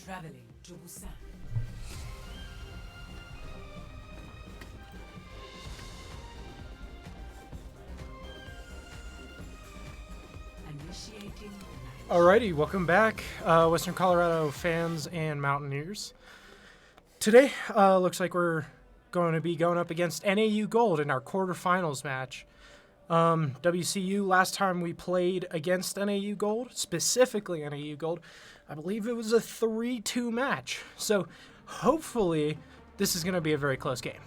Traveling to Busan. Initiating. Alrighty, welcome back, Western Colorado fans and Mountaineers. Today, looks like we're going to be going up against NAU Gold in our quarterfinals match. WCU, last time we played against NAU Gold, specifically NAU Gold, I believe it was a 3-2 match. So hopefully this is going to be a very close game.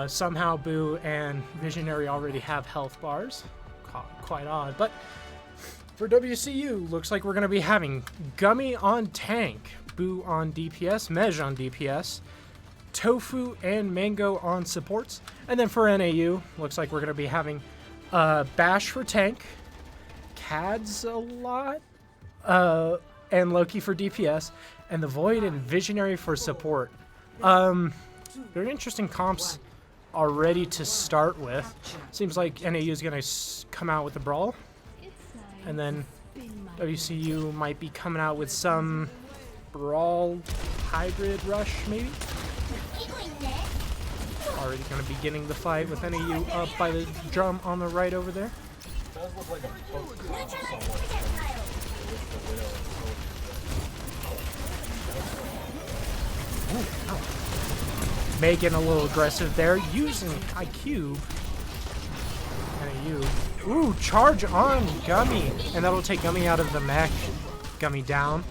Somehow Boo and Visionary already have health bars. Quite odd. But for WCU, looks like we're going to be having Gummy on tank, Boo on DPS, Mej on DPS, Tofu and Mango on supports. And then for NAU, looks like we're going to be having Bash for tank, Cads a lot, and Loki for DPS, and the Void and Visionary for support. Very interesting comps already to start with. Seems like NAU is going to come out with the Brawl, and then WCU might be coming out with some Brawl hybrid rush, maybe? Already going to be getting the fight with NAU up by the drum on the right over there. Does look like a poke somewhat. Ooh, ow. Making a little aggressive there, using IQ. NAU. Ooh, charge on Gummy. And that'll take Gummy out of the mech. Gummy down.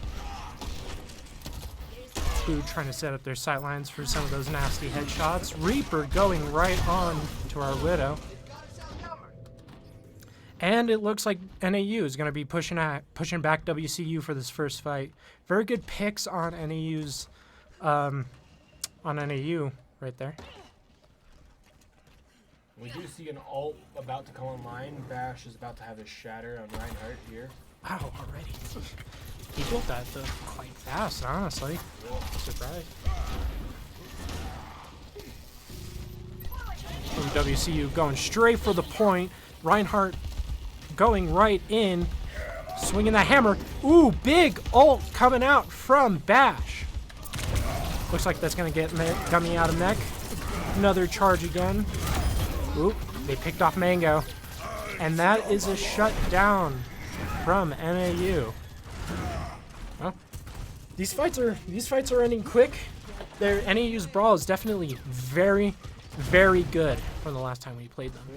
Boo trying to set up their sightlines for some of those nasty headshots. Reaper going right on to our Widow. And it looks like NAU is going to be pushing back WCU for this first fight. Very good picks on NAU's on NAU right there. We do see an ult about to come online. Bash is about to have his shatter on Reinhardt here. Wow, already. He built that quite fast, honestly. Surprised. WCU going straight for the point. Reinhardt going right in, swinging the hammer. Ooh, big ult coming out from Bash. Looks like that's going to get Gummy out of mech. Another charge again. Ooh, they picked off Mango. And that is a shutdown from NAU. Well, these fights are ending quick. NAU's Brawl is definitely very, very good from the last time we played them.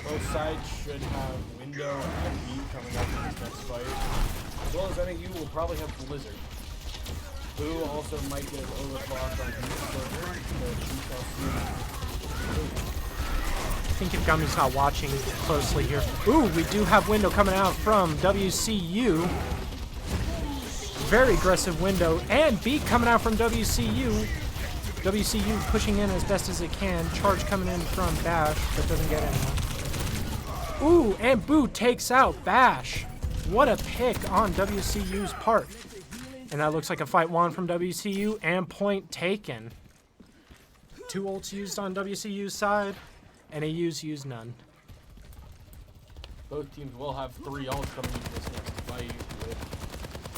Both sides should have Window and Beat coming up in this next fight. As well as NAU will probably have Blizzard. Boo also might get overclocked on Beat server, I think if Gummy's not watching closely here. Ooh, we do have Window coming out from WCU. Very aggressive Window. And Beat coming out from WCU. WCU pushing in as best as it can. Charge coming in from Bash, but doesn't get anyone. Ooh, and Boo takes out Bash. What a pick on WCU's part. And that looks like a fight won from WCU and point taken. 2 ults used on WCU's side. NAU's used none. Both teams will have 3 ults coming into this next fight, with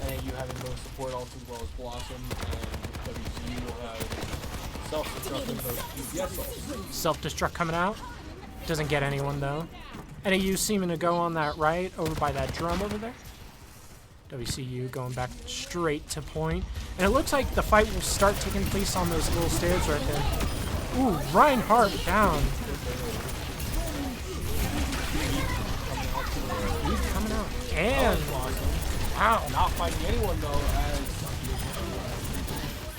NAU having both support ults as well as Blossom, and WCU will have self-destruct and both DPS ults. Self-destruct coming out. Doesn't get anyone though. NAU seeming to go on that right over by that drum over there. WCU going back straight to point. And it looks like the fight will start taking place on those little stairs right there. Ooh, Reinhardt down. He's coming out. And wow, not fighting anyone though, as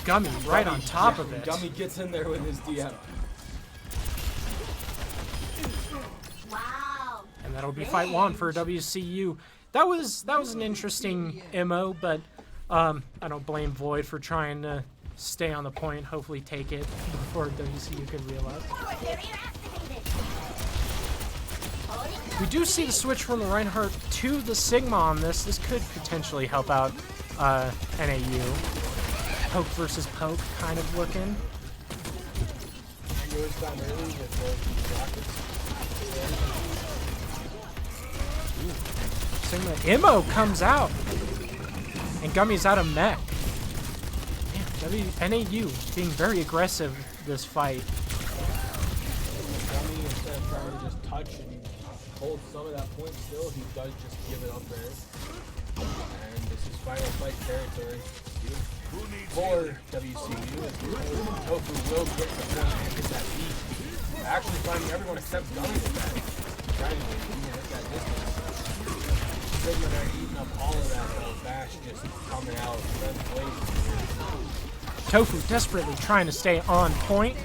Gummy right on top of it. Gummy gets in there with his DM. Wow. And that'll be fight 1 for WCU. That was an interesting MO, but I don't blame Void for trying to stay on the point, hopefully take it before WCU could realize. We do see the switch from the Reinhardt to the Sigma on this. This could potentially help out NAU. Poke versus poke kind of looking. Sigma Immo comes out. And Gummy's out of mech. Man, NAU being very aggressive this fight. Gummy, instead of trying to just touch and hold some of that point still, he does just give it up there. And this is final fight territory for WCU. Tofu will get the point and hit that beat. Actually finding everyone except Gummy with that. Trying to even hit that distance. Sigma there eating up all of that though. Bash just coming out. Tofu desperately trying to stay on point.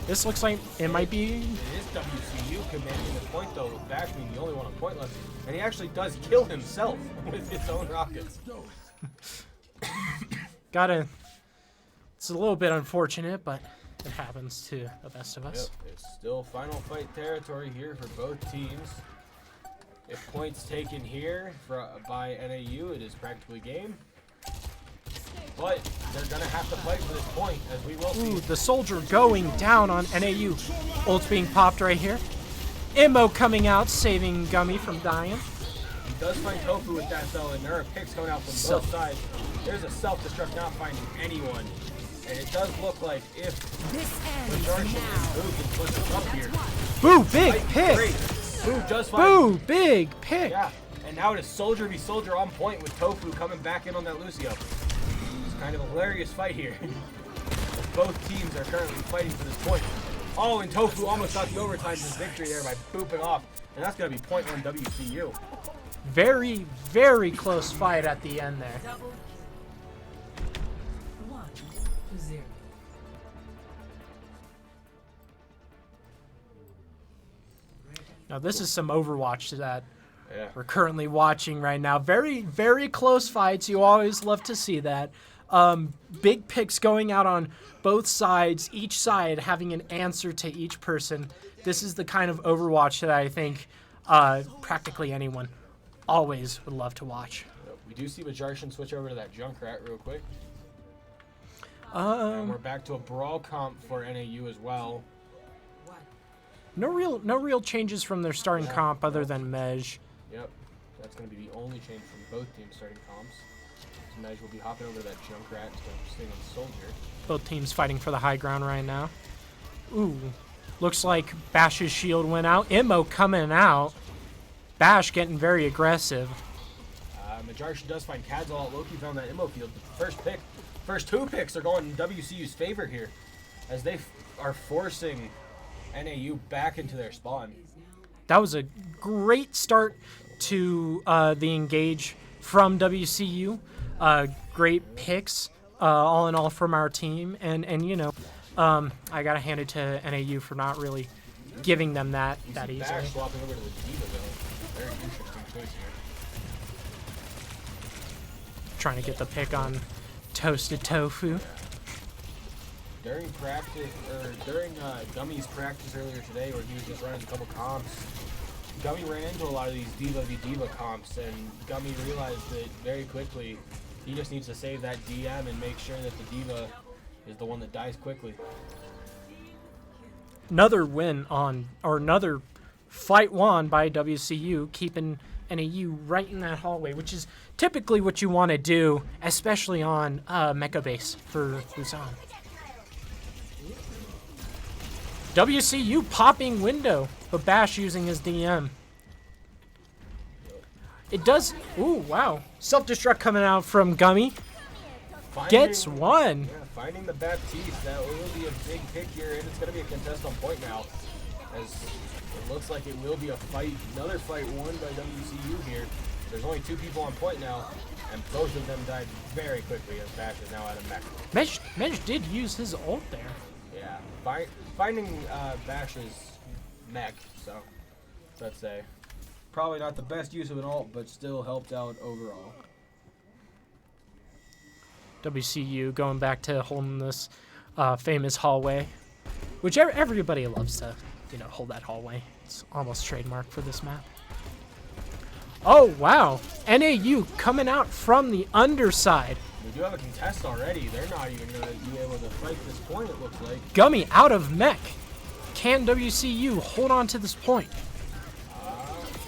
This looks like it might be. It is WCU commanding the point though, with Bash being the only one on point left. And he actually does kill himself with his own rockets. It's a little bit unfortunate, but it happens to the best of us. Yep, it's still final fight territory here for both teams. If points taken here by NAU, it is practically game. But they're going to have to fight for this point, as we will see. Ooh, the soldier going down on NAU. Ult's being popped right here. Immo coming out, saving Gummy from dying. He does find Tofu with that though, and there are picks coming out from both sides. There's a self-destruct not finding anyone. And it does look like if Majority is moved and puts us up here. Boo, big pick! Great. Boo does find. Boo, big pick! Yeah, and now it is soldier v soldier on point with Tofu coming back in on that Lucio. It's kind of a hilarious fight here. Both teams are currently fighting for this point. Oh, and Tofu almost got the overtime victory there by booping off. And that's going to be point one WCU. Very, very close fight at the end there. 1-0. Now this is some Overwatch that Yeah. we're currently watching right now. Very, very close fights. You always love to see that. Big picks going out on both sides, each side having an answer to each person. This is the kind of Overwatch that I think practically anyone always would love to watch. We do see Majarshan switch over to that Junkrat real quick. And we're back to a brawl comp for NAU as well. No real changes from their starting comp other than Mej. Yep, that's going to be the only change from both teams starting comps. So Mej will be hopping over to that Junkrat instead of staying on Soldier. Both teams fighting for the high ground right now. Ooh, looks like Bash's shield went out. Immo coming out. Bash getting very aggressive. Majarshan does find Kadzal. Loki found that Immo field. The first two picks are going in WCU's favor here, as they are forcing NAU back into their spawn. That was a great start to the engage from WCU. Great picks, all in all, from our team. And you know, I got to hand it to NAU for not really giving them that easily. Bash swapping over to the D.Va, though. Very interesting choice here. Trying to get the pick on Toasted Tofu. During practice, or during Gummy's practice earlier today, where he was just running a couple comps, Gummy ran into a lot of these Diva v Diva comps, and Gummy realized that very quickly he just needs to save that DM and make sure that the Diva is the one that dies quickly. Another win on, or another fight won by WCU, keeping NAU right in that hallway, which is typically what you want to do, especially on Mecha Base for Busan. WCU popping window, but Bash using his DM. It does. Ooh, wow. Self-destruct coming out from Gummy. Gets one. Yeah, finding the Baptiste. That will be a big pick here, and it's going to be a contest on point now. As it looks like it will be a fight. Another fight won by WCU here. There's only two people on point now, and both of them died very quickly as Bash is now out of mech. Mej did use his ult there. Yeah, finding Bash's mech, so let's say probably not the best use of an ult, but still helped out overall. WCU going back to holding this famous hallway, which everybody loves to, you know, hold that hallway. It's almost trademark for this map. Oh, wow. NAU coming out from the underside. We do have a contest already. They're not even going to be able to fight this point, it looks like. Gummy out of mech. Can WCU hold on to this point?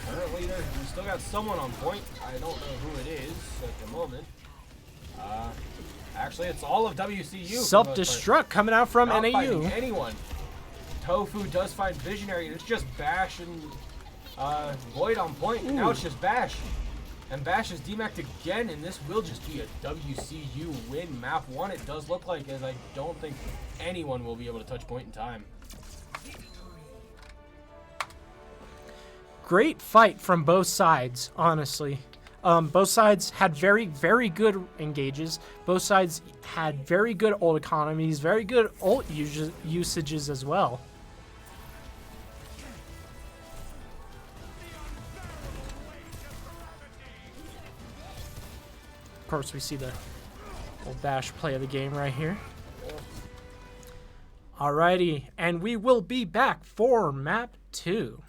Currently leader. We still got someone on point. I don't know who it is at the moment. Actually, it's all of WCU. Self-destruct coming out from Not NAU. fighting anyone. Tofu does find Visionary, and it's just Bash and Void on point. And now it's just Bash. And Bash is demacked again, and this will just be a WCU win. Map 1, it does look like, as I don't think anyone will be able to touch point in time. Great fight from both sides, honestly. Both sides had very, very good engages. Both sides had very good ult economies, very good ult usages as well. Of course, we see the old Bash play of the game right here. Alrighty, and we will be back for map 2.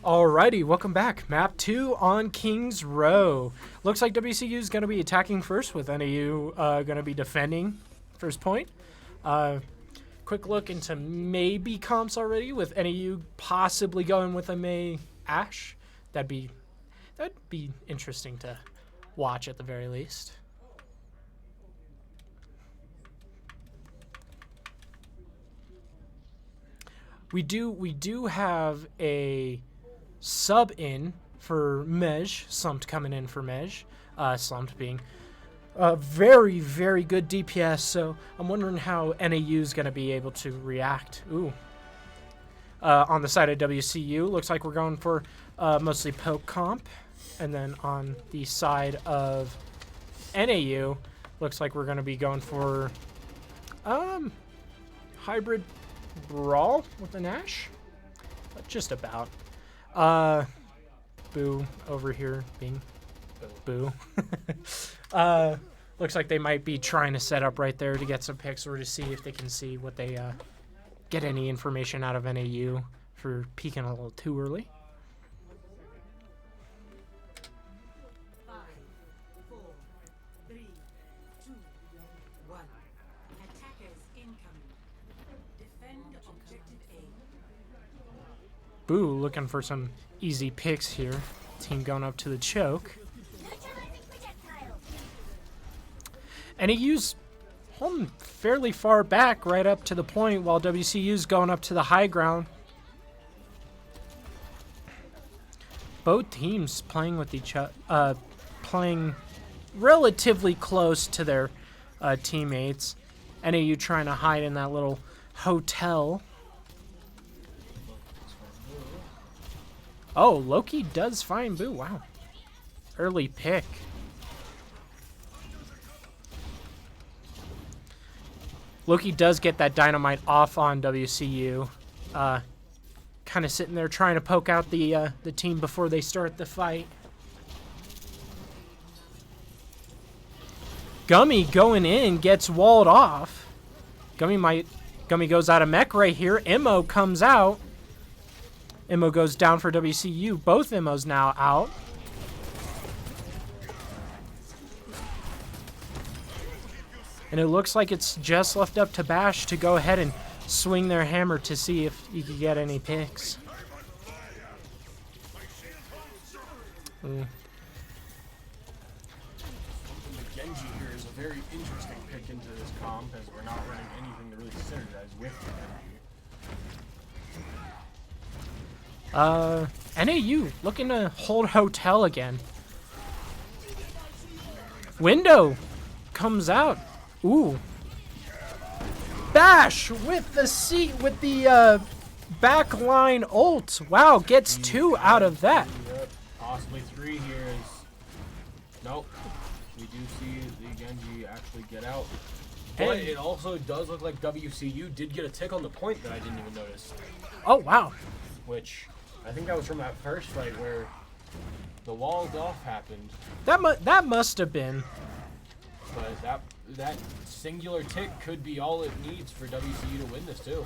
Alrighty, welcome back. Map 2 on Kings Row. Looks like WCU is going to be attacking first, with NAU going to be defending first point. Quick look into maybe comps already, with NAU possibly going with a May Ashe. That'd be interesting to watch at the very least. We do have a sub in for Mej, Slumped coming in for Mej. Slumped being a very, very good DPS, so I'm wondering how NAU is going to be able to react. Ooh. On the side of WCU, looks like we're going for mostly poke comp. And then on the side of NAU, looks like we're going to be going for hybrid brawl with an Ashe. Just about. Boo over here being boo. Looks like they might be trying to set up right there to get some picks, or to see if they can see what they get any information out of NAU for peeking a little too early. 5, 4, 3, 2, 1. Attackers incoming. Defend objective A. Boo looking for some easy picks here. Team going up to the choke. NAU's holding fairly far back right up to the point, while WCU's going up to the high ground. Both teams playing with each other, playing relatively close to their teammates. NAU trying to hide in that little hotel. Oh, Loki does find Boo. Wow. Early pick. Loki does get that dynamite off on WCU. Kind of sitting there trying to poke out the team before they start the fight. Gummy going in gets walled off. Gummy goes out of mech right here. Immo comes out. Immo goes down for WCU. Both Immos now out. And it looks like it's just left up to Bash to go ahead and swing their hammer to see if you can get any picks. Mm. The Genji here is a very interesting pick into this comp, as we're not running anything to really synergize with the Genji. NAU looking to hold hotel again. Window comes out. Ooh. Bash with the backline ult. Wow, gets 2 out of that. Yep, possibly 3 here is... Nope. We do see the Genji actually get out. But it also does look like WCU did get a tick on the point that I didn't even notice. Oh, wow. Which, I think that was from that first fight where the walled off happened. That must have been. But that singular tick could be all it needs for WCU to win this too.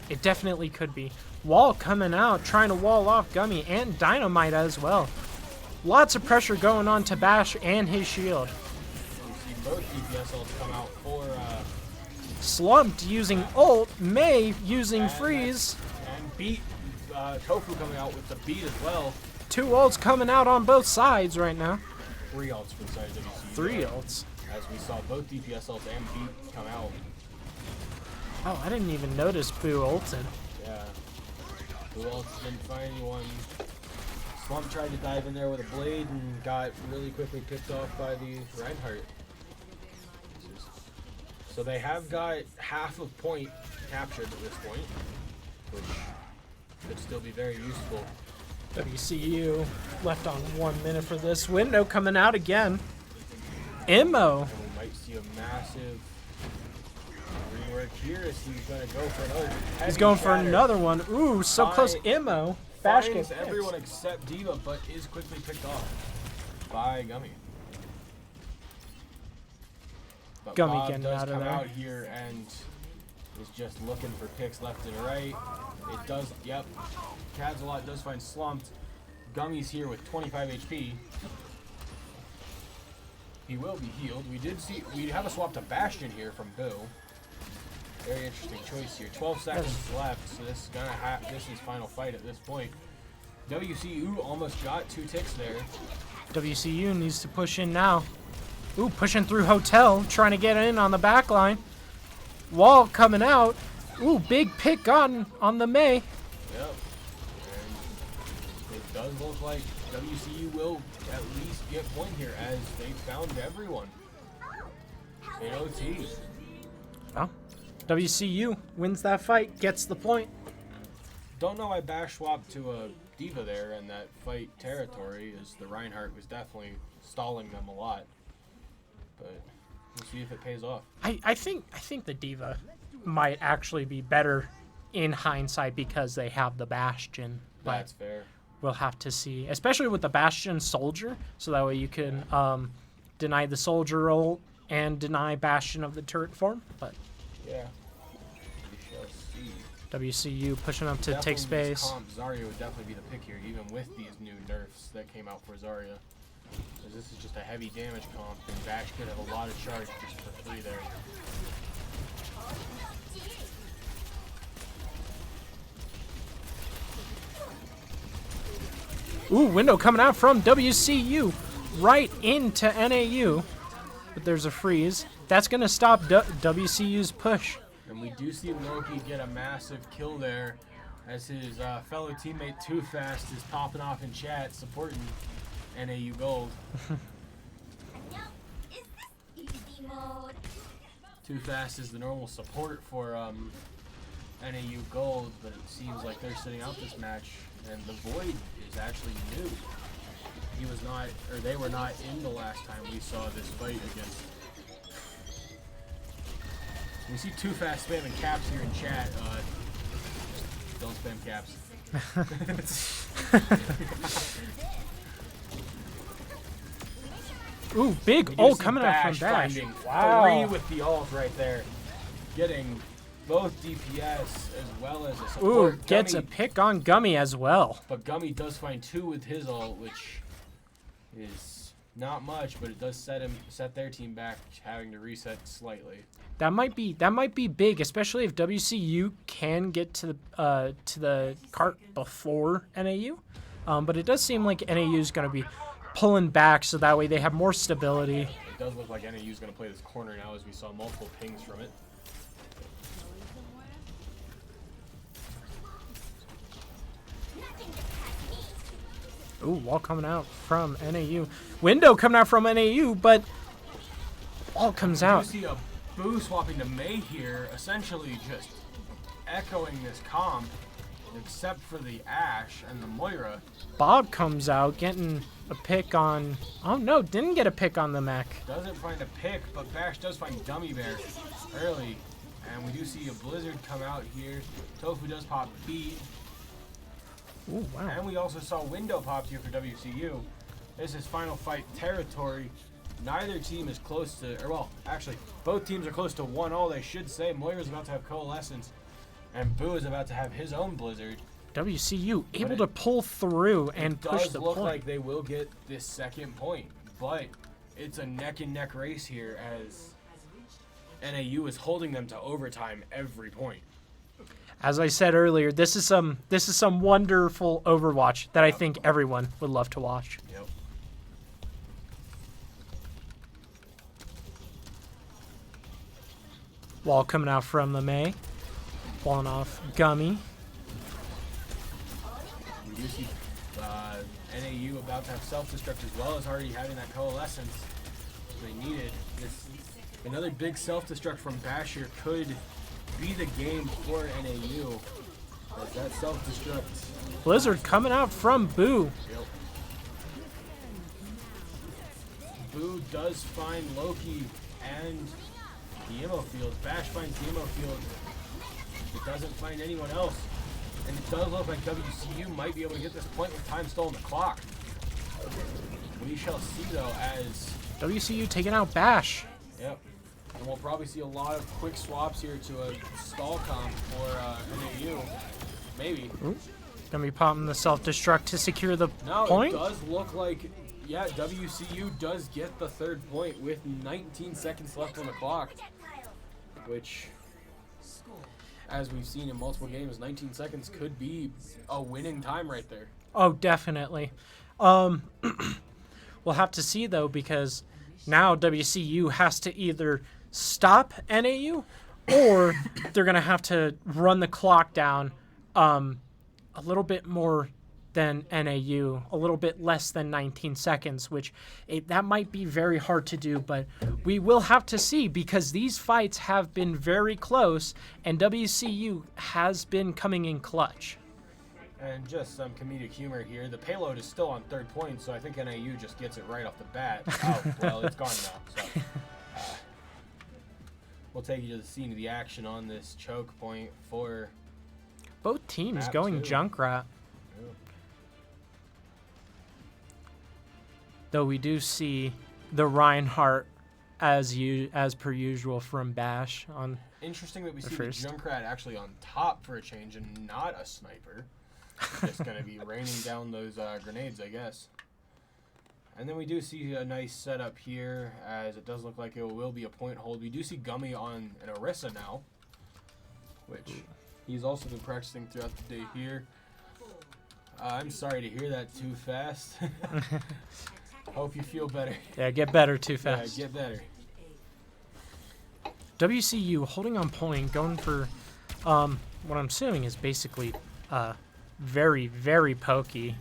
It definitely could be. Wall coming out, trying to wall off Gummy and Dynamite as well. Lots of pressure going on to Bash and his shield. You see both DPS ults come out for Slumped using ult, May using freeze. and beat Tofu coming out with the beat as well. 2 ults coming out on both sides right now. 3 ults for the side of WCU. 3 ults. As we saw both DPS ults and beat come out. Oh, I didn't even notice Boo ulted. Yeah. Who else didn't find anyone? Slump tried to dive in there with a blade and got really quickly picked off by the Reinhardt. So they have got half of point captured at this point, which could still be very useful. WCU left on 1 minute for this. Window coming out again. Immo. And we might see a massive rework here as he's going to go for another. He's going for shatter. another one. Ooh, so close. Immo. Bash Finds gets everyone picked. except Diva, but is quickly picked off by Gummy. But Gummy Bob getting does out of come there. out here and is just looking for picks left and right. It does, yep. Kadzalot does find slumped. Gummy's here with 25 HP. He will be healed. We have a swap to Bastion here from Boo. Very interesting choice here. 12 seconds left, so this is final fight at this point. WCU almost got 2 ticks there. WCU needs to push in now. Ooh, pushing through Hotel, trying to get in on the back line. Wall coming out. Ooh, big pick on the May. Yep. And it does look like WCU will at least get point here as they found everyone in OT. Well, WCU wins that fight, gets the point. Don't know why Bash swapped to a Diva there in that fight territory, as the Reinhardt was definitely stalling them a lot. But we'll see if it pays off. I think the Diva might actually be better in hindsight because they have the Bastion. But That's fair. we'll have to see, especially with the Bastion Soldier, so that way you can deny the Soldier roll and deny Bastion of the turret form. But Yeah. We shall see. WCU pushing up to Definitely take space. this comp, Zarya would definitely be the pick here, even with these new nerfs that came out for Zarya. Because this is just a heavy damage comp, and Bash could have a lot of charge just for free there. Ooh, window coming out from WCU right into NAU. But there's a freeze. That's going to stop WCU's push. And we do see Loki get a massive kill there as his fellow teammate Too Fast is popping off in chat supporting NAU Gold. Too Fast is the normal support for NAU Gold, but it seems like they're sitting out this match, and the Void is actually new. He was not, or they were not in the last time we saw this fight against. We see Too Fast spamming caps here in chat. Don't spam caps. Ooh, big We do ult see coming out from Bash. finding Wow. 3 with the ult right there, getting both DPS as well as a Ooh, support. gets a Gummy, pick on Gummy as well. but Gummy does find 2 with his ult, which is not much, but it does set their team back, having to reset slightly. That might be big, especially if WCU can get to the cart before NAU. But it does seem like NAU is going to be pulling back so that way they have more stability. It does look like NAU is going to play this corner now as we saw multiple pings from it. Ooh, wall coming out from NAU. Window coming out from NAU, but wall comes out. You see a Boo swapping to Mei here, essentially just echoing this comp, except for the Ashe and the Moira. Bob comes out, getting a pick on... Oh, no, didn't get a pick on the mech. Doesn't find a pick, but Bash does find Gummy Bear early. And we do see a Blizzard come out here. Tofu does pop beat. Ooh, wow. And we also saw Window popped here for WCU. This is final fight territory. Neither team is close to, or well, actually, both teams are close to 1-0, they should say. Moira's about to have Coalescence, and Boo is about to have his own Blizzard. WCU able to pull through and push the point. It does look point. like they will get this second point, but it's a neck-and-neck race here as NAU is holding them to overtime every point. As I said earlier, this is some wonderful Overwatch that I think everyone would love to watch. Yep. Wall coming out from the Mei. Falling off Gummy. We do see NAU about to have self-destruct as well as already having that Coalescence they needed. Another big self-destruct from Basher could be the game for NAU. But that self-destruct. Blizzard coming out from Boo. Yep. Boo does find Loki and the ammo field. Bash finds the ammo field. It doesn't find anyone else. And it does look like WCU might be able to get this point with time still on the clock. We shall see though as WCU taking out Bash. Yep. And we'll probably see a lot of quick swaps here to a stall comp for NAU. Maybe. Ooh. Gonna be popping the self-destruct to secure the No, point. it does look like, yeah, WCU does get the third point with 19 seconds left on the clock. Which, as we've seen in multiple games, 19 seconds could be a winning time right there. Oh, definitely. We'll have to see, though, because now WCU has to either stop NAU or they're going to have to run the clock down a little bit more than NAU, a little bit less than 19 seconds, which that might be very hard to do, but we will have to see because these fights have been very close and WCU has been coming in clutch. And just some comedic humor here. The payload is still on third point, so I think NAU just gets it right off the bat. Oh, well, it's gone now. So, we'll take you to the scene of the action on this choke point for both teams map going 2. Junkrat. Yeah. Though we do see the Reinhardt as per usual from Bash on. Interesting that we see first. the Junkrat actually on top for a change and not a sniper. Just going to be raining down those grenades, I guess. And then we do see a nice setup here, as it does look like it will be a point hold. We do see Gummy on an Orisa now, which he's also been practicing throughout the day here. I'm sorry to hear that too fast. Hope you feel better. Yeah, get better too fast. Yeah, get better. WCU holding on point, going for what I'm assuming is basically very, very pokey.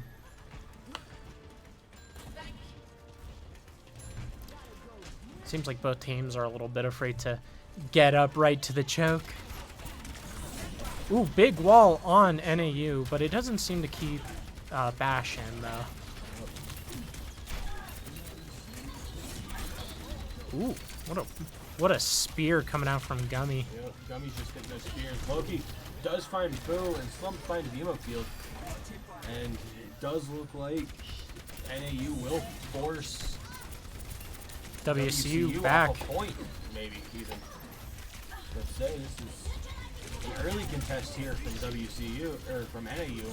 Seems like both teams are a little bit afraid to get up right to the choke. Ooh, big wall on NAU, but it doesn't seem to keep Bash in, though. Ooh, what a spear coming out from Gummy. Yep, Gummy's just hitting those spears. Loki does find Boo and Slump finds the ammo field. And it does look like NAU will force WCU off back. a point, maybe even. Let's say this is an early contest here from WCU, or from NAU,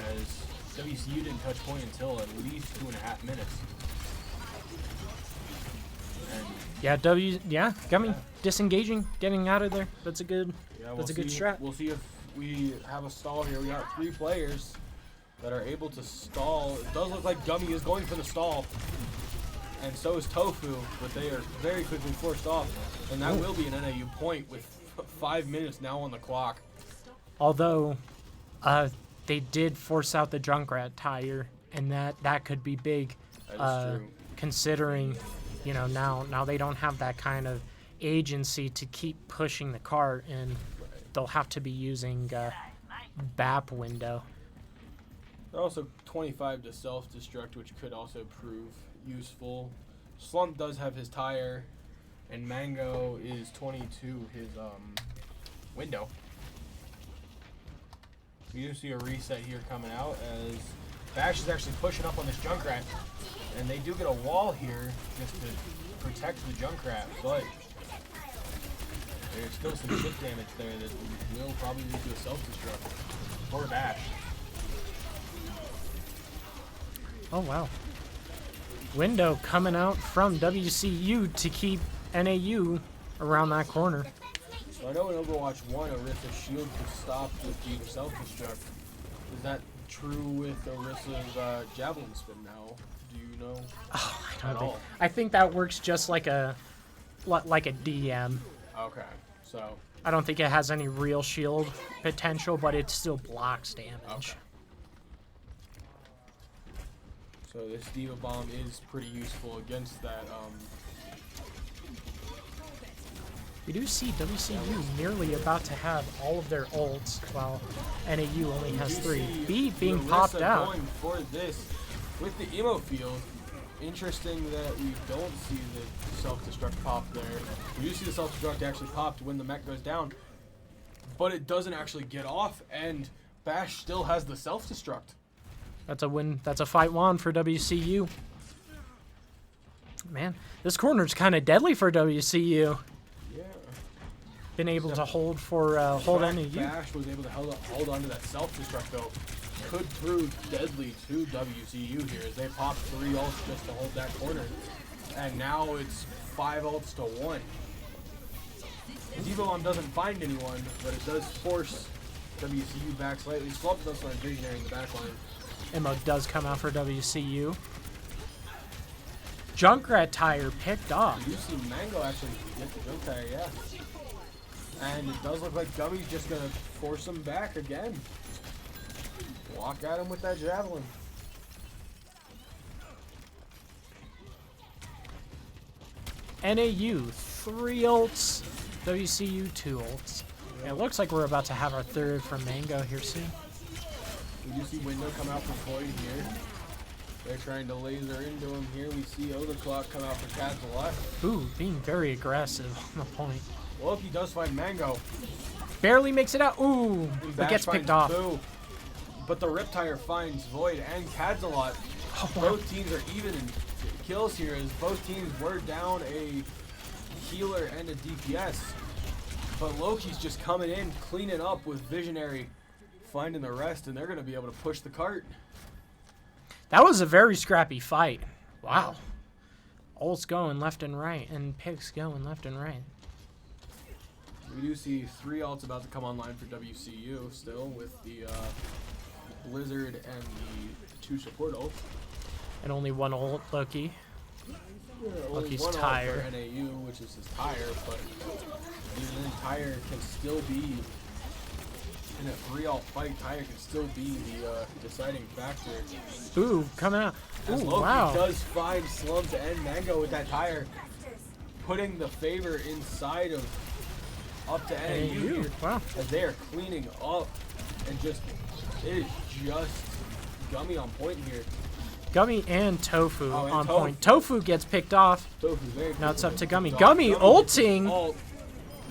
as WCU didn't touch point until at least 2.5 minutes. And Gummy disengaging, getting out of there. That's a good yeah, good strat. We'll see if we have a stall here. We got 3 players. that are able to stall. It does look like Gummy is going for the stall. And so is Tofu, but they are very quickly forced off. And that will be an NAU point with 5 minutes now on the clock. Although, they did force out the Junkrat tire, and that could be big. That is true. Considering, you know, now they don't have that kind of agency to keep pushing the cart, and they'll have to be using BAP window. They're also 25 to self-destruct, which could also prove useful. Slump does have his tire, and Mango is 22 his window. We do see a reset here coming out as Bash is actually pushing up on this Junkrat, and they do get a wall here just to protect the Junkrat, but there's still some chip damage there that will probably lead to a self-destruct for Bash. Oh, wow. Window coming out from WCU to keep NAU around that corner. So I know in Overwatch 1, Orissa's shield was stopped with the self-destruct. Is that true with Orissa's javelin spin now? Do you know? Oh, I think that works just like a DM. Okay, so I don't think it has any real shield potential, but it still blocks damage. okay. So this Diva Bomb is pretty useful against that. We do see WCU nearly about to have all of their ults, while NAU only has 3. B being Orissa popped out. going for this with the emo field. Interesting that we don't see the self-destruct pop there. We do see the self-destruct actually popped when the mech goes down, but it doesn't actually get off, and Bash still has the self-destruct. That's a win. That's a fight won for WCU. Man, this corner's kind of deadly for WCU. Yeah. Been able to hold for hold NAU. Bash was able to hold on to that self-destruct though. Could prove deadly to WCU here as they popped 3 ults just to hold that corner. And now it's 5 ults to 1. Diva Bomb doesn't find anyone, but it does force WCU back slightly. Slump does find Visionary in the backline. Ammo does come out for WCU. Junkrat tire picked off. You see Mango actually get the jump tire, yeah. And it does look like Gummy's just gonna force him back again. Walk at him with that javelin. NAU 3 ults, WCU 2 ults. It looks like we're about to have our third from Mango here soon. We do see Window come out for Void here. They're trying to laser into him here. We see Overclock come out for Cats a lot. Ooh, being very aggressive on the point. Well, he does find Mango. Barely makes it out. Ooh, but gets picked off. Boo. But the Riptire finds Void and Cadzalot. Oh, wow. Both teams are even in kills here as both teams were down a healer and a DPS. But Loki's just coming in, cleaning up with Visionary, finding the rest, and they're going to be able to push the cart. That was a very scrappy fight. Wow. Ults going left and right, and picks going left and right. We do see 3 ults about to come online for WCU still with the Blizzard and the 2 support ults. And only 1 ult, Loki. Loki's one tire. for NAU, which is his tire, but even then, tire can still be in a 3-ult fight. Tire can still be the deciding factor. Ooh, coming out. As Ooh, Loki wow. does find Slum to end Mango with that tire, putting the favor inside of up to NAU here, wow. as they are cleaning up, and just it is just Gummy on point here. Gummy and Tofu Oh, and on Tofu. point. Tofu gets picked off. Tofu's very Now it's up to Gummy. Gummy Gummy gets ulting. ult,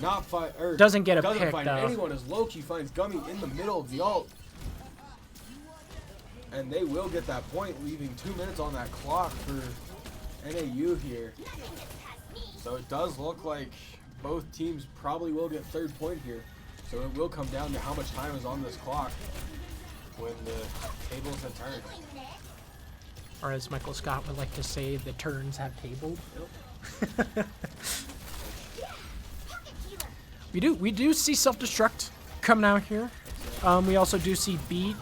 not Doesn't get a doesn't pick, find though. anyone as Loki finds Gummy in the middle of the ult. And they will get that point, leaving 2 minutes on that clock for NAU here. So it does look like both teams probably will get 3rd point here. So it will come down to how much time is on this clock when the tables have turned. Or as Michael Scott would like to say, the turns have tabled. Yep. We do see self-destruct coming out here. We also do see Beat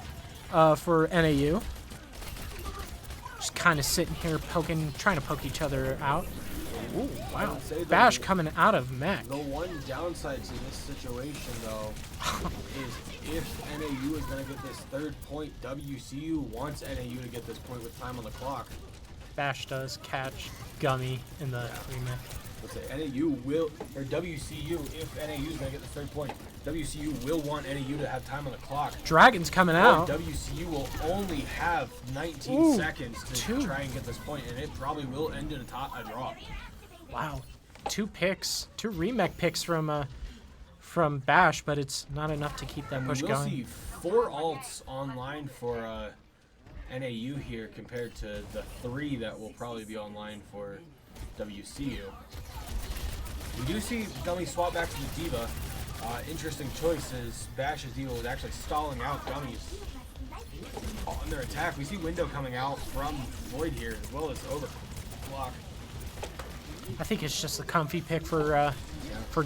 for NAU. Just kind of sitting here trying to poke each other out. Ooh, wow. Bash coming out of mech. The one downside to this situation, though, is if NAU is going to get this third point, WCU wants NAU to get this point with time on the clock. Bash does catch Gummy in the remake. Let's say NAU will, or WCU, if NAU is going to get the third point, WCU will want NAU to have time on the clock. Dragon's coming out. WCU will only have 19 seconds to try and get this point, and it probably will end in a draw. Wow, 2 picks, 2 remake picks from Bash, but it's not enough to keep that push we'll going. See 4 alts online for NAU here compared to the 3 that will probably be online for WCU. We do see Gummy swap back to the Diva. Interesting choice is Bash's Diva was actually stalling out Gummy's on their attack. We see Window coming out from Void here as well as Overclock. I think it's just a comfy pick for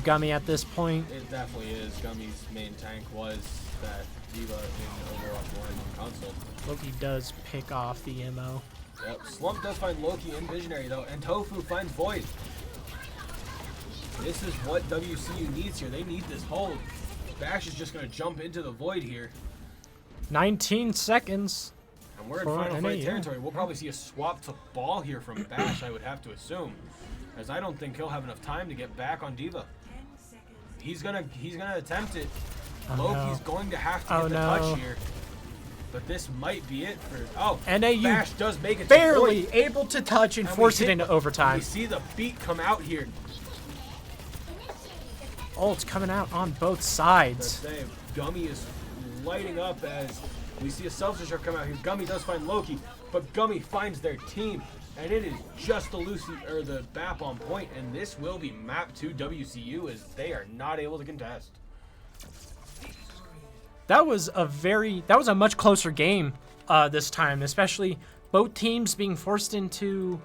Gummy at this point. It definitely is. Gummy's main tank was that Diva in Overwatch 1 on console. Loki does pick off the ammo. Yep, Slump does find Loki and Visionary though, and Tofu finds Void. This is what WCU needs here. They need this hold. Bash is just going to jump into the Void here. 19 seconds. And we're in final fight territory. We'll probably see a swap to ball here from Bash, I would have to assume. As I don't think he'll have enough time to get back on Diva. He's gonna attempt it. Loki's going to have to get the touch here. But this might be it for NAU Bash does make it barely able to touch and force it into overtime. We see the beat come out here. Ult's coming out on both sides. Gummy is lighting up as we see a self-destruct come out here. Gummy does find Loki, but Gummy finds their team, and it is just the BAP on point, and this will be mapped to WCU as they are not able to contest. That was a much closer game this time, especially both teams being forced into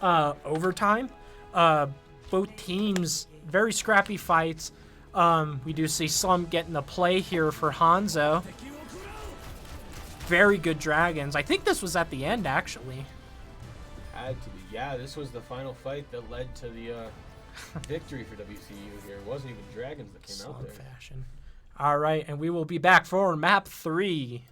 overtime. Both teams very scrappy fights. We do see Slump getting the play here for Hanzo. Very good dragons. I think this was at the end, actually. Had to be. Yeah, this was the final fight that led to the victory for WCU here. It wasn't even dragons that came out there. Fashion. All right, and we will be back for map 3.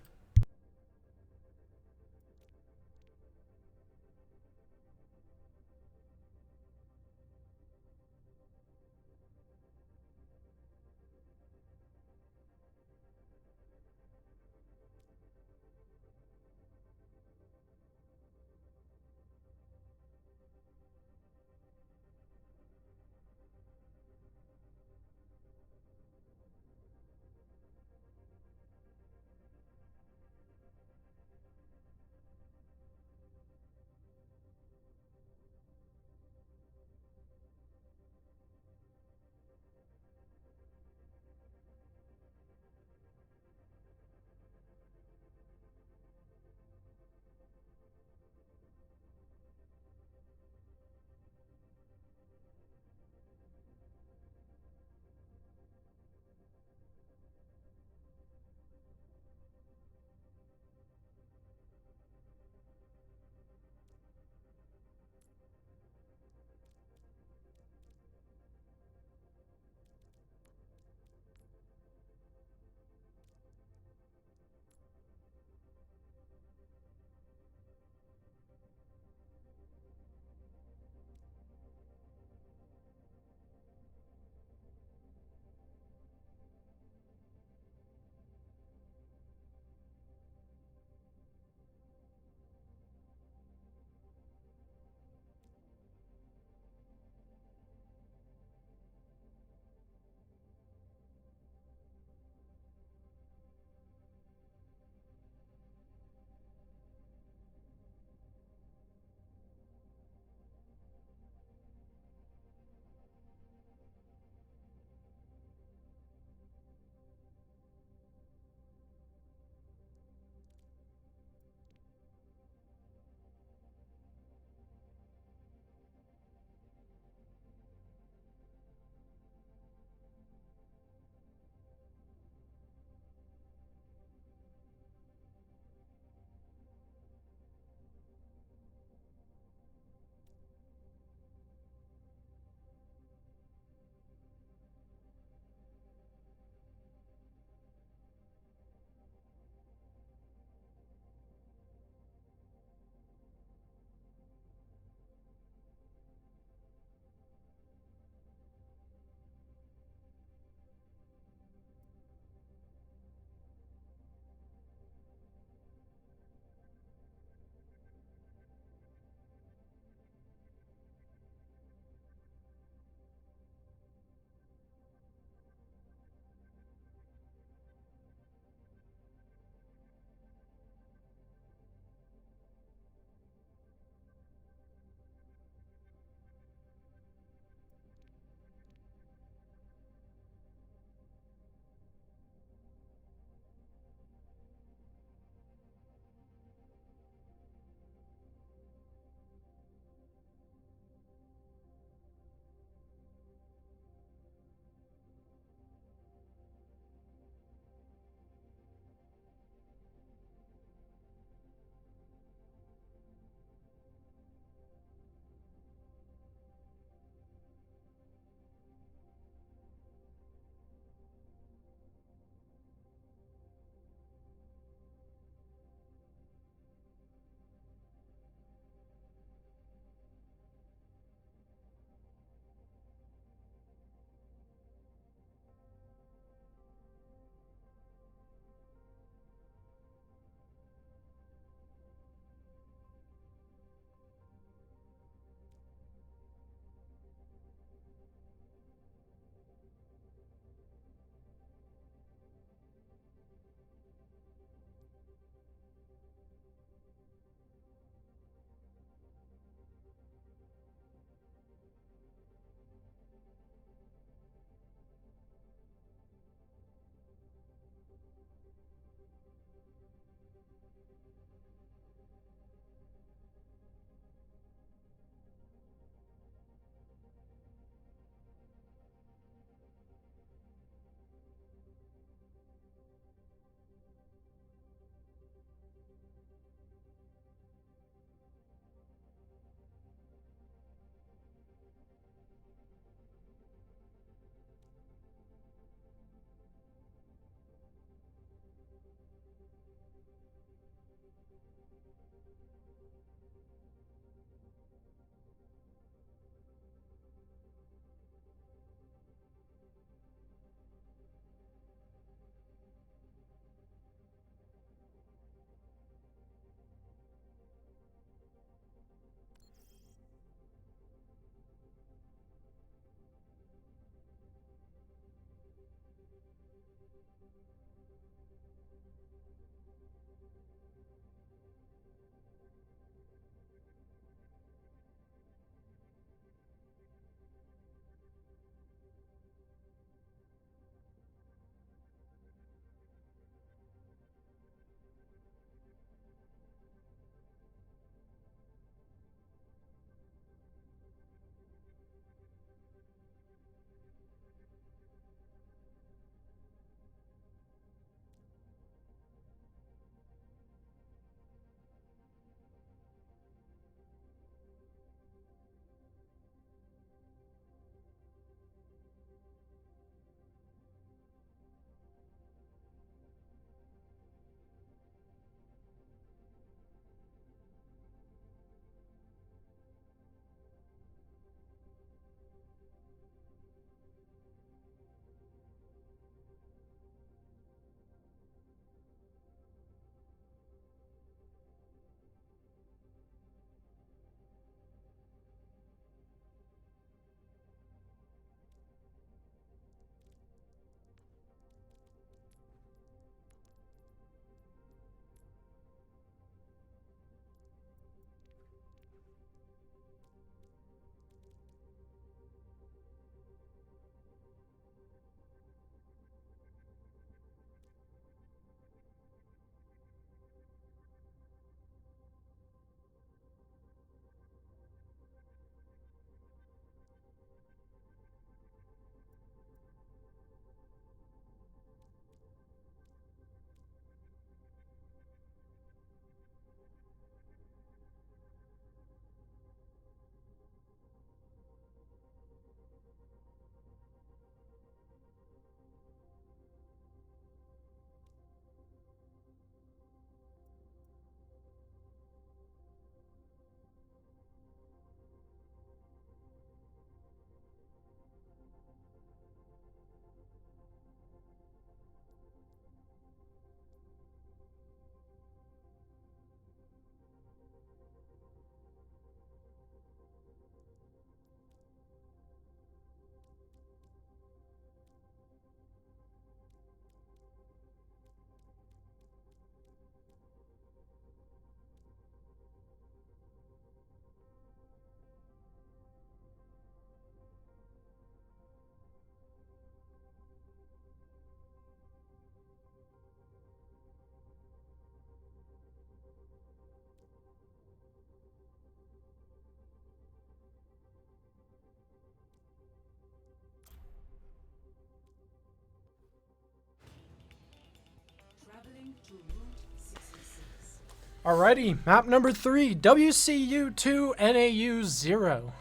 Alrighty, map number 3, WCU 2, NAU 0.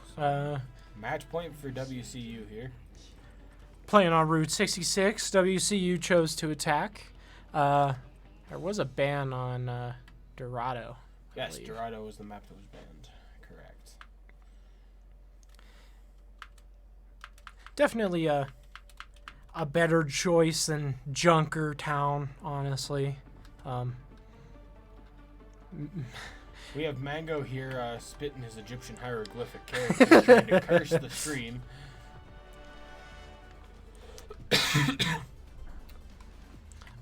Match point for WCU here. Playing on Route 66, WCU chose to attack. There was a ban on Dorado. I Yes, believe. Dorado was the map that was banned. Correct. Definitely a better choice than Junkertown, honestly. We have Mango here spitting his Egyptian hieroglyphic character, trying to curse the stream.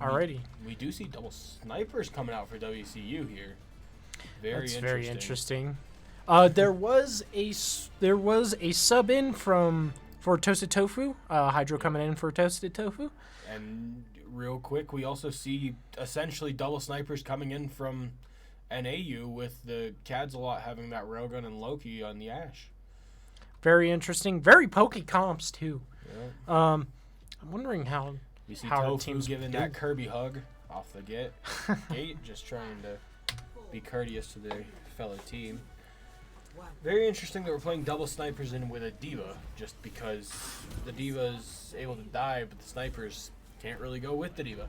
Alrighty. We do see double snipers coming out for WCU here. That's very interesting. There was a sub in for Toasted Tofu. Hydro coming in for Toasted Tofu. And real quick, we also see essentially double snipers coming in from NAU with the Cadzalot having that railgun and Loki on the Ash. Very interesting. Very pokey comps too. Yeah. I'm wondering how You see our Tofu teams giving do. that Kirby hug off the gate, just trying to be courteous to their fellow team. Very interesting that we're playing double snipers in with a D.Va, just because the D.Va is able to die, but the snipers can't really go with the D.Va.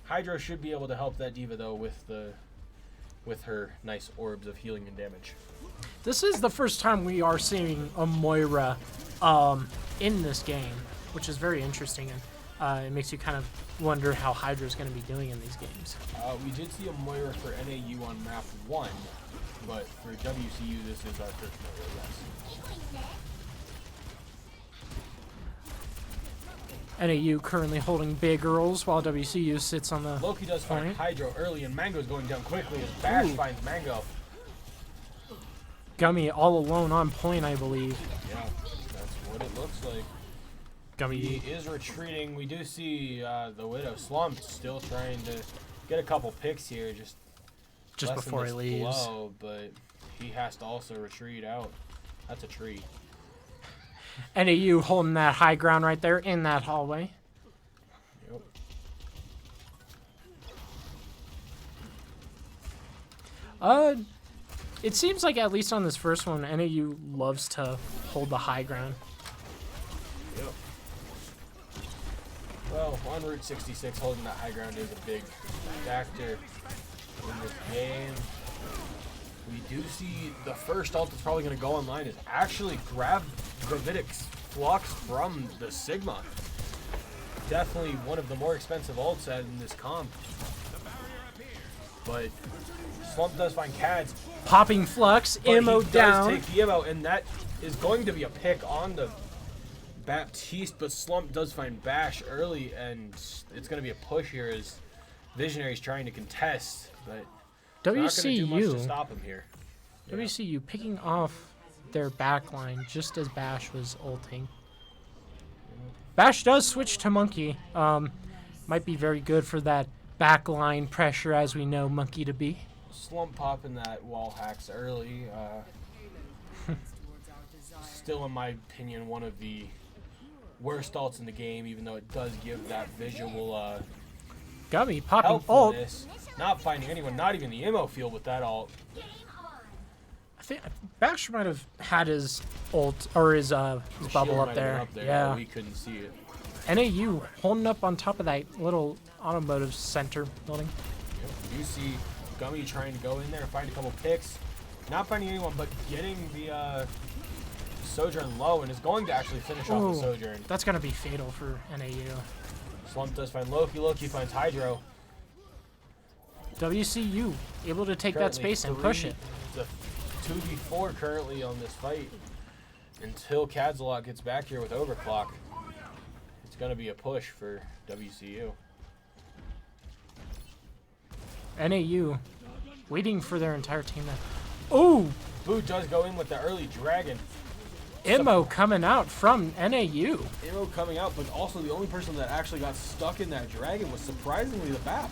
Hydro should be able to help that D.Va though with her nice orbs of healing and damage. This is the first time we are seeing a Moira in this game, which is very interesting, and it makes you kind of wonder how Hydra is going to be doing in these games. We did see a Moira for NAU on map 1, but for WCU this is our first Moira, yes. NAU currently holding big Earls while WCU sits on the Loki does find point. Hydro early, and Mango's going down quickly as Bash Ooh. finds Mango. Gummy all alone on point, I believe. Yeah, that's what it looks like. Gummy. He is retreating. We do see the Widow slumped, still trying to get a couple picks here, just lessen before he this leaves. blow, but he has to also retreat out. That's a tree. NAU holding that high ground right there in that hallway. Yep. It seems like at least on this first one, NAU loves to hold the high ground. Yep. Well, on Route 66, holding that high ground is a big factor in this game. We do see the first ult that's probably going to go online is actually grab Gravitic's Flux from the Sigma. Definitely one of the more expensive ults in this comp. But Slump does find Cads. Popping Flux, But ammo he does down. take the ammo, and that is going to be a pick on the Baptiste, but Slump does find Bash early, and it's going to be a push here as Visionary's trying to contest, but not going to do much to stop him here. Yeah. WCU picking off their backline just as Bash was ulting. Bash does switch to Monkey. Might be very good for that backline pressure, as we know Monkey to be. Slump popping that wall hacks early. Still, in my opinion, one of the worst ults in the game, even though it does give that visual Gummy popping ult. helpfulness. Not finding anyone, not even the ammo field with that ult. I think Bash might have had his ult or his bubble Shield up might have there. been Yeah. We couldn't see it. NAU holding up on top of that little automotive center building. Yep. You see Gummy trying to go in there and find a couple picks. Not finding anyone, but getting the Sojourn low, and is going to actually finish off Ooh, the Sojourn. that's going to be fatal for NAU. Slump does find Loki. Loki finds Hydro. WCU able to take that Currently space and push it. It's a 2v4 currently on this fight. Until Cadzalot gets back here with Overclock, it's going to be a push for WCU. NAU waiting for their entire team to... Oh! Boo does go in with the early Dragon. Immo coming out from NAU. Arrow coming out, but also the only person that actually got stuck in that Dragon was surprisingly the BAP.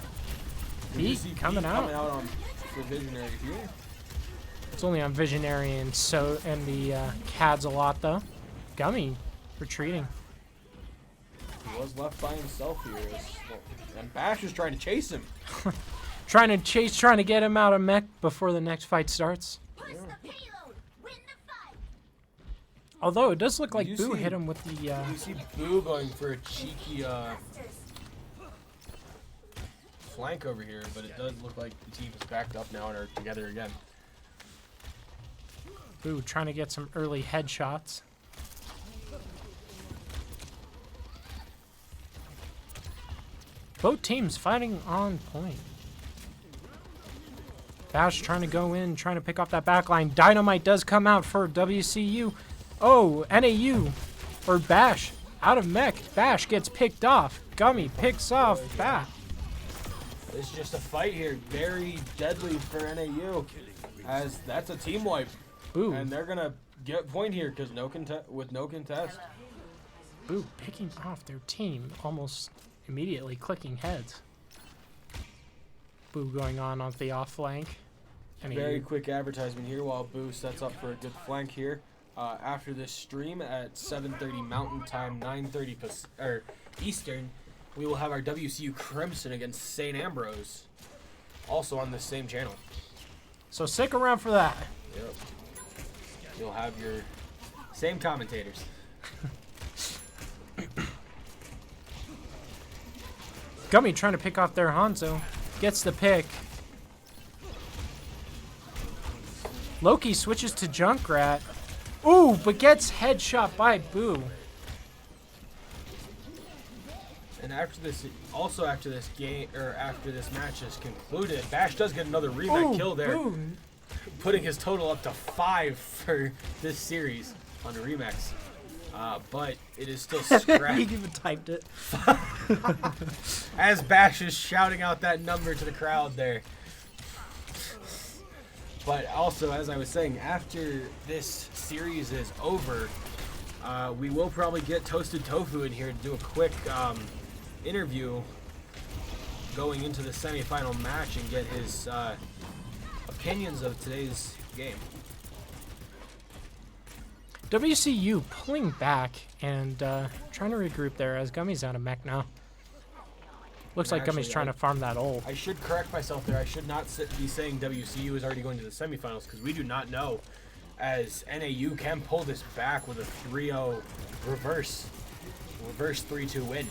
Pete coming out. Coming out on for Visionary here. It's only on Visionary and the Cads a lot though. Gummy retreating. was left by himself here. And Bash is trying to chase him. Trying to get him out of mech before the next fight starts. Yeah. Although it does look like You Boo see- hit him with the. You see Boo going for a cheeky flank over here, but it does look like the team is backed up now and are together again. Boo trying to get some early headshots. Both teams fighting on point. Bash trying to go in, trying to pick off that backline. Dynamite does come out for WCU. Oh, NAU, or Bash, out of mech. Bash gets picked off. Gummy picks off Bash. It's just a fight here, very deadly for NAU, as that's a team wipe, Boo, and they're gonna get point here because with no contest. Boo picking off their team, almost immediately clicking heads. Boo going on the off flank. Very quick advertisement here while Boo sets up for a good flank here. After this stream at 7:30 Mountain Time, 9:30 Eastern, we will have our WCU Crimson against St. Ambrose, also on the same channel. So stick around for that. Yep. You'll have your same commentators. Gummy trying to pick off their Hanzo. Gets the pick. Loki switches to Junkrat. Ooh, but gets headshot by Boo. And after this game, or after this match is concluded, Bash does get another remake kill there, Boo. putting his total up to 5 for this series on the remix. But it is still He scrapped. even typed it. As Bash is shouting out that number to the crowd there. But also, as I was saying, after this series is over, we will probably get Toasted Tofu in here to do a quick interview going into the semifinal match and get his opinions of today's game. WCU pulling back and trying to regroup there as Gummy's out of mech now. Looks like Gummy's Actually, trying to farm that ult. I should correct myself there. I should not be saying WCU is already going to the semifinals because we do not know, as NAU can pull this back with a 3-0 reverse 3-2 win.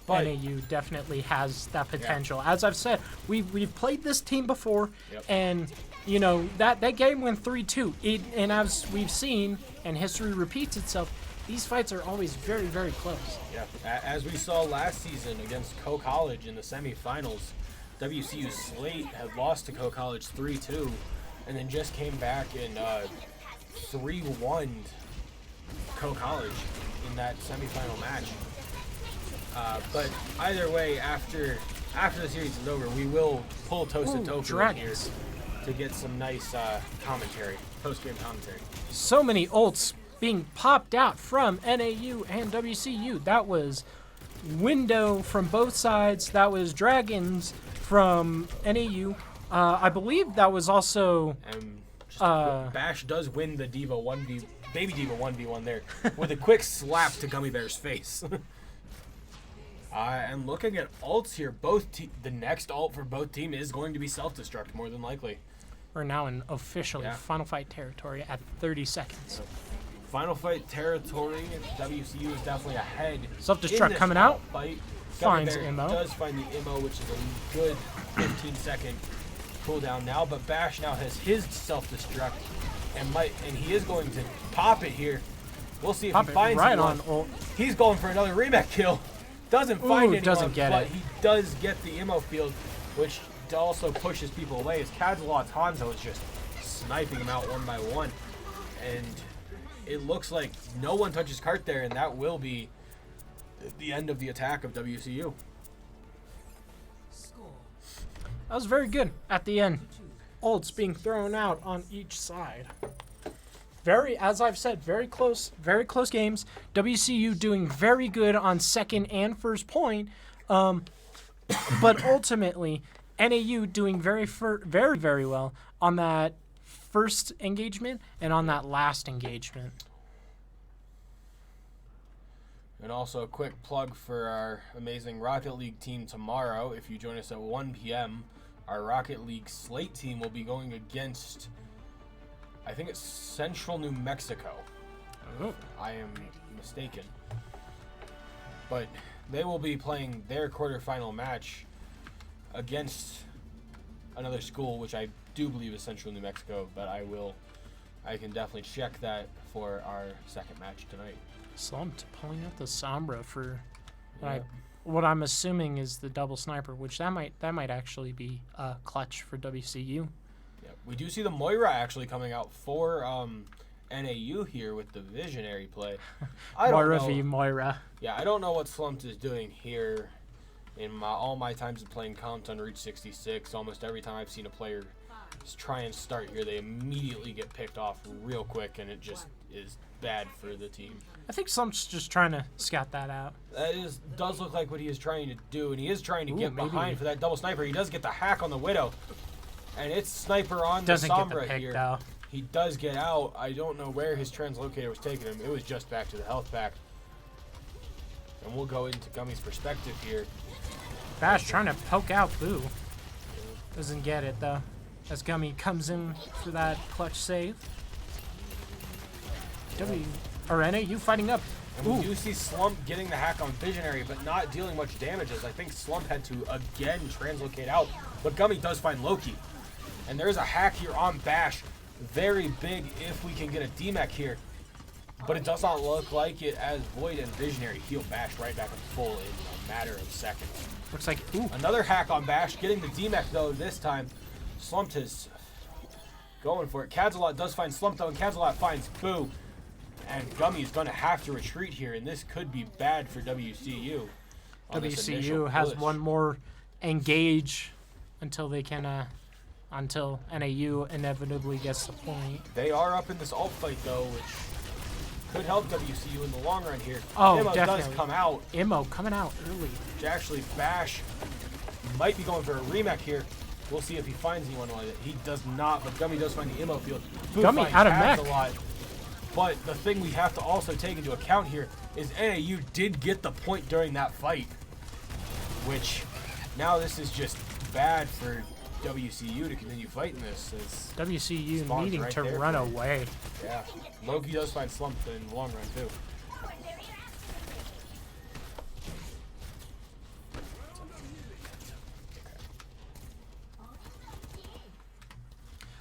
But NAU definitely has that potential. As I've said, we've played this team before, Yep. and you know that game went 3-2. And as we've seen, and history repeats itself, these fights are always very, very close. yeah, as we saw last season against Co College in the semifinals, WCU Slate had lost to Co College 3-2, and then just came back and 3-1 Co College in that semifinal match. But either way, after the series is over, we will pull Toasted Tofu in here Dragons. to get some nice commentary, post-game commentary. So many ults being popped out from NAU and WCU. That was Window from both sides. That was Dragons from NAU. I believe that was also And just a quick, Bash does win the Baby Diva 1v1 there with a quick slap to Gummy Bear's face. And looking at ults here, the next ult for both team is going to be self-destruct, more than likely. we're now in officially Yeah. final fight territory at 30 seconds. Final fight territory, WCU is definitely ahead. Self-destruct in this coming out. Fight. Finds Gummy Bear Immo. does find the Immo, which is a good 15-second cooldown now. But Bash now has his self-destruct, and he is going to pop it here. We'll see if Pop he it finds right one. on ult. He's going for another remake kill. Doesn't find anyone, doesn't get but it. he does get the Immo field, which also pushes people away as Kadzalot's Hanzo is just sniping him out one by one. And it looks like no one touches cart there, and that will be the end of the attack of WCU. Score That was very good at the end. Ults being thrown out on each side. As I've said, very close games. WCU doing very good on second and first point, but ultimately NAU doing very, very well on that first engagement and on that last engagement. And also a quick plug for our amazing Rocket League team tomorrow. If you join us at 1 p.m., our Rocket League slate team will be going against, I think it's Central New Mexico. Oh. I am mistaken. But they will be playing their quarterfinal match against another school, which I do believe is Central New Mexico, but I can definitely check that for our second match tonight. Slumped pulling out the Sombra for Yep. what I'm assuming is the double sniper, which that might actually be clutch for WCU. Yep. We do see the Moira actually coming out for NAU here with the visionary play. I don't Moira know. v Moira. Yeah, I don't know what Slumped is doing here. In all my times of playing comps on Reach 66, almost every time I've seen a player try and start here, they immediately get picked off real quick, and it just is bad for the team. I think Slump's just trying to scout that out. That does look like what he is trying to do, and he is trying to get maybe. behind for that double sniper. He does get the hack on the Widow, and it's sniper on Doesn't the get the Sombra pick, here. though. He does get out. I don't know where his translocator was taking him. It was just back to the health pack. And we'll go into Gummy's perspective here. Bash trying to poke out Boo. Doesn't get it, though. As Gummy comes in for that clutch save. NAU fighting up. And we do see Slump getting the hack on Visionary, but not dealing much damage, as I think Slump had to again translocate out. But Gummy does find Loki. And there's a hack here on Bash. Very big if we can get a DMAC here. But it does not look like it, as Void and Visionary heal Bash right back at full in a matter of seconds. Looks like, Another hack on Bash, getting the DMAC though this time. Slumped is going for it. Kadzalot does find Slump though, and Kadzalot finds Boo. And Gummy is going to have to retreat here, and this could be bad for WCU. WCU has one more engage until they can, until NAU inevitably gets the point. They are up in this ult fight though, which could help WCU in the long run here. Oh, Immo definitely. does come out. Immo coming out early. Which actually Bash might be going for a remake here. We'll see if he finds anyone like it. He does not, but Gummy does find the Immo field. Boo Gummy finds out of Kaz mech. a lot. But the thing we have to also take into account here is NAU did get the point during that fight. Which, now this is just bad for WCU to continue fighting this. As WCU Spawn's needing right to there run for him. away. Yeah, Loki does find Slump in the long run too.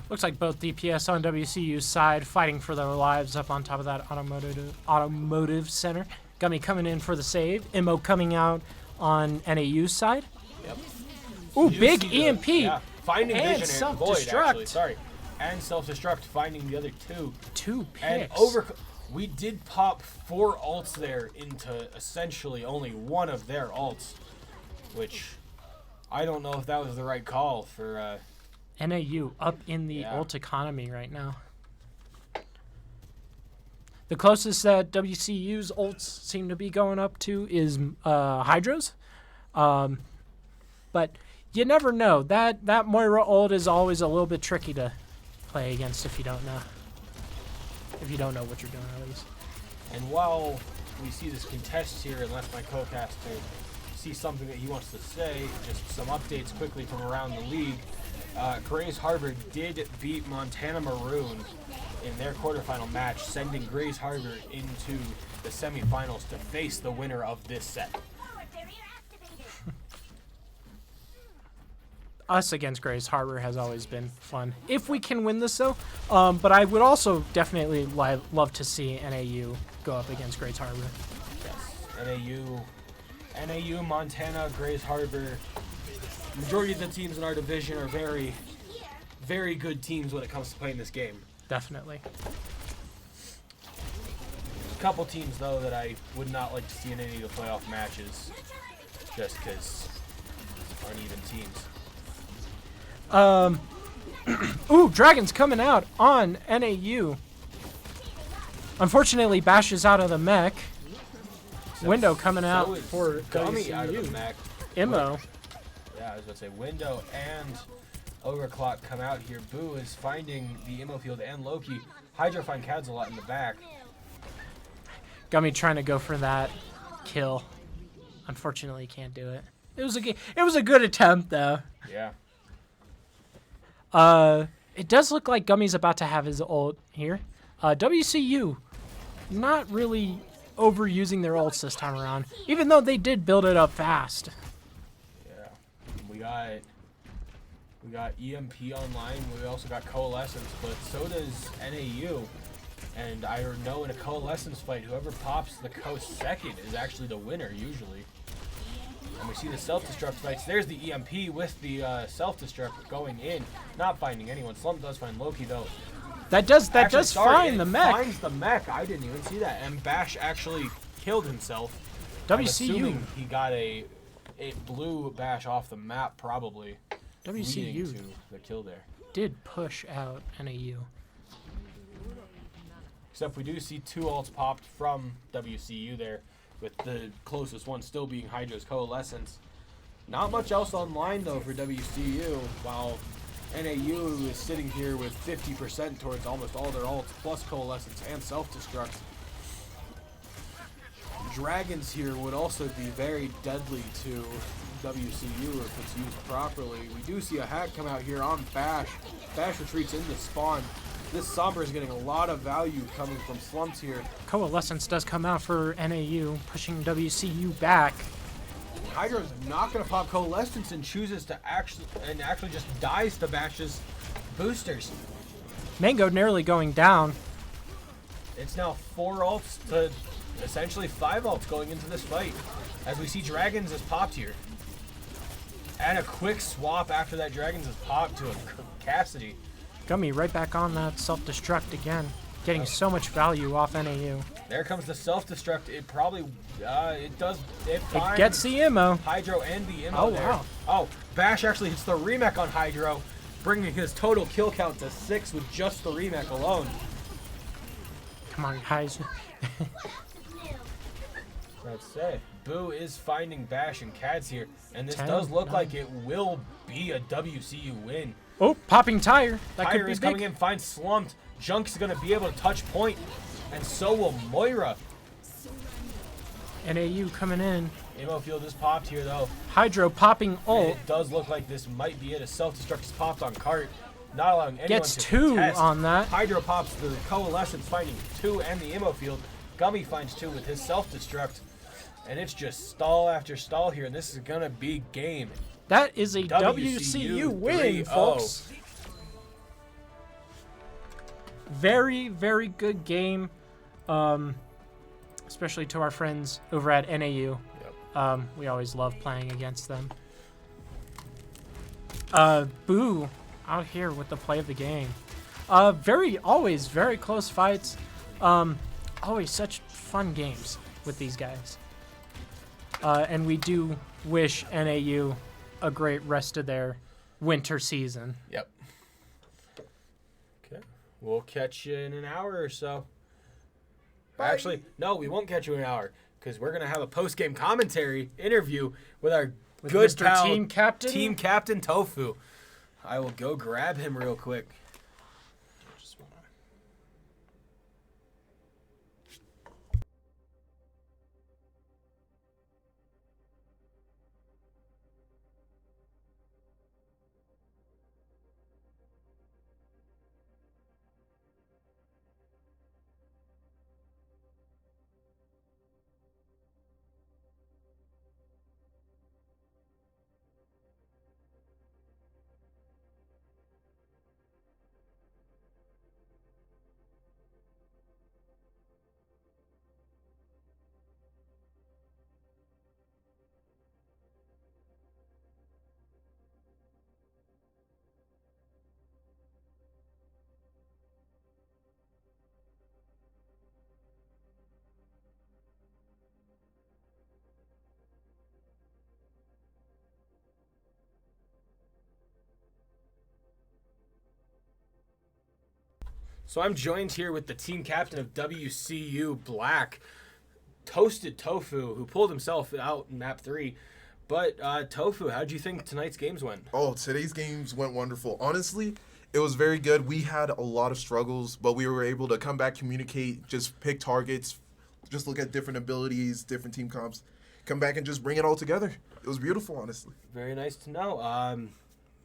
Looks like both DPS on WCU's side fighting for their lives up on top of that automotive center. Gummy coming in for the save. Immo coming out on NAU's side. Yep. Ooh, You big see the- EMP. Yeah, finding and Vision and Void, self-destruct. actually. Sorry. And self-destruct, finding the other two. 2 picks. And we did pop 4 ults there into essentially only one of their ults, which I don't know if that was the right call for NAU up in the Yeah. ult economy right now. The closest that WCU's ults seem to be going up to is Hydra's. But you never know. That Moira ult is always a little bit tricky to play against if you don't know. If you don't know what you're doing, at least. And while we see this contest here, unless my co-caster sees something that he wants to say, just some updates quickly from around the league. Grays Harbor did beat Montana Maroon in their quarterfinal match, sending Grays Harbor into the semifinals to face the winner of this set. Us against Grays Harbor has always been fun. If we can win this, though. But I would also definitely love to see NAU go up against Grays Harbor. Yes, NAU, Montana, Grays Harbor. Majority of the teams in our division are very, very good teams when it comes to playing this game. Definitely. A couple teams, though, that I would not like to see in any of the playoff matches, just because uneven teams. Ooh, Dragons coming out on NAU. Unfortunately, Bash is out of the mech. Window coming out So is for Gummy out of the WCU. mech. Immo. Yeah, I was about to say Window and Overclock come out here. Boo is finding the Immo field and Loki. Hydra find Kadzalot in the back. Gummy trying to go for that kill. Unfortunately, can't do it. It was a good attempt though. Yeah. It does look like Gummy's about to have his ult here. WCU not really overusing their ults this time around, even though they did build it up fast. Yeah. We got EMP online. We also got Coalescence, but so does NAU. And I know in a Coalescence fight, whoever pops the Coast second is actually the winner usually. And we see the self-destruct fights. There's the EMP with the self-destruct going in, not finding anyone. Slump does find Loki though. That does find the mech. Finds the mech. I didn't even see that. And Bash actually killed himself. WCU. I'm assuming he got it blew Bash off the map probably. WCU To the kill there. did push out NAU. Except we do see 2 ults popped from WCU there, with the closest one still being Hydra's Coalescence. Not much else online though for WCU, while NAU is sitting here with 50% towards almost all their ults, plus Coalescence and Self-Destruct. Dragons here would also be very deadly to WCU if it's used properly. We do see a hack come out here on Bash. Bash retreats into spawn. This Sombra is getting a lot of value coming from slumps here. Coalescence does come out for NAU, pushing WCU back. Hydra's not going to pop Coalescence and chooses to actually just dies to Bash's boosters. Mango nearly going down. It's now 4 ults to essentially 5 ults going into this fight. As we see Dragons is popped here. And a quick swap after that Dragons is popped to a Cassidy. Gummy right back on that self-destruct again. Getting so much value off NAU. There comes the self-destruct. It probably, it finds Gets the ammo. Hydro and the ammo Oh, there. wow. Oh, Bash actually hits the remech on Hydro, bringing his total kill count to 6 with just the remech alone. Come on, guys. Let's say. Boo is finding Bash and Cads here, and this 10, does look 9. like it will be a WCU win. Oh, popping tire. That Tyre could be is big. coming in, finds Slumped. Junk's going to be able to touch point, and so will Moira. NAU coming in. Ammo field is popped here, though. Hydro popping And ult. it does look like this might be it. A self-destruct is popped on cart, not allowing anyone Gets to 2 contest. on that. Hydro pops the Coalescence, finding 2 and the ammo field. Gummy finds 2 with his self-destruct. And it's just stall after stall here, and this is going to be game. That is a WCU WCU win, 3-0. folks. Very, very good game. Especially to our friends over at NAU. Yep. We always love playing against them. Boo out here with the play of the game. Always very close fights. Always such fun games with these guys. And we do wish NAU a great rest of their winter season. Yep. Okay. We'll catch you in an hour or so. Actually, no, we won't catch you in an hour because we're going to have a post-game commentary interview with our good Mr. pal, Team Captain? Team Captain Tofu. I will go grab him real quick. So I'm joined here with the team captain of WCU Black, Toasted Tofu, who pulled himself out in map 3. But Tofu, how do you think tonight's games went? Oh, today's games went wonderful. Honestly, it was very good. We had a lot of struggles, but we were able to come back, communicate, just pick targets, just look at different abilities, different team comps, come back and just bring it all together. It was beautiful, honestly. Very nice to know.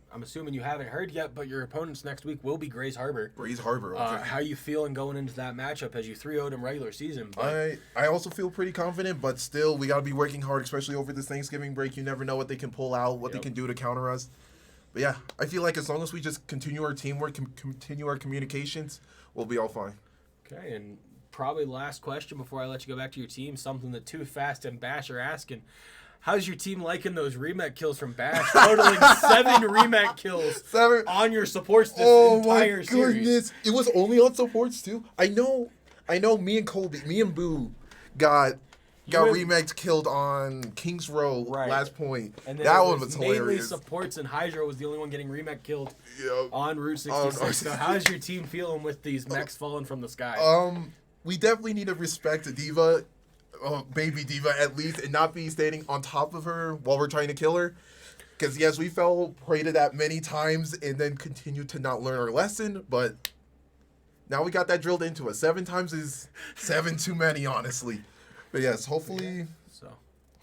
I'm assuming you haven't heard yet, but your opponents next week will be Grays Harbor. Grays Harbor, okay. How you feeling going into that matchup as you 3-0'd in regular season? But I also feel pretty confident, but still, we got to be working hard, especially over this Thanksgiving break. You never know what they can pull out, what they can do to counter us. But yeah, I feel like as long as we just continue our teamwork, continue our communications, we'll be all fine. Okay, and probably last question before I let you go back to your team, something that Too Fast and Bash are asking. How's your team liking those remake kills from Bash? Totaling 7 remake kills on your supports this entire series. Oh my goodness. It was only on supports too. I know me and Boo got remaked killed on Kings Row last point. And that one was hilarious. Mainly supports, and Hydra was the only one getting remake killed on Route 66. So how's your team feeling with these mechs falling from the sky? We definitely need to respect D.Va. Baby D.Va at least, and not be standing on top of her while we're trying to kill her. Because yes, we fell prey to that many times and then continued to not learn our lesson, but now we got that drilled into us. 7 times is 7 too many, honestly. But yes, hopefully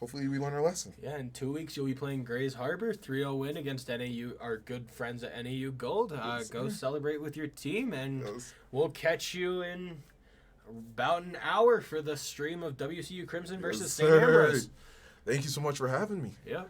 we learn our lesson. Yeah, in 2 weeks you'll be playing Grays Harbor, 3-0 win against NAU, our good friends at NAU Gold. Go celebrate with your team, and we'll catch you in about an hour for the stream of WCU Crimson versus St. Ambrose. Thank you so much for having me. Yeah.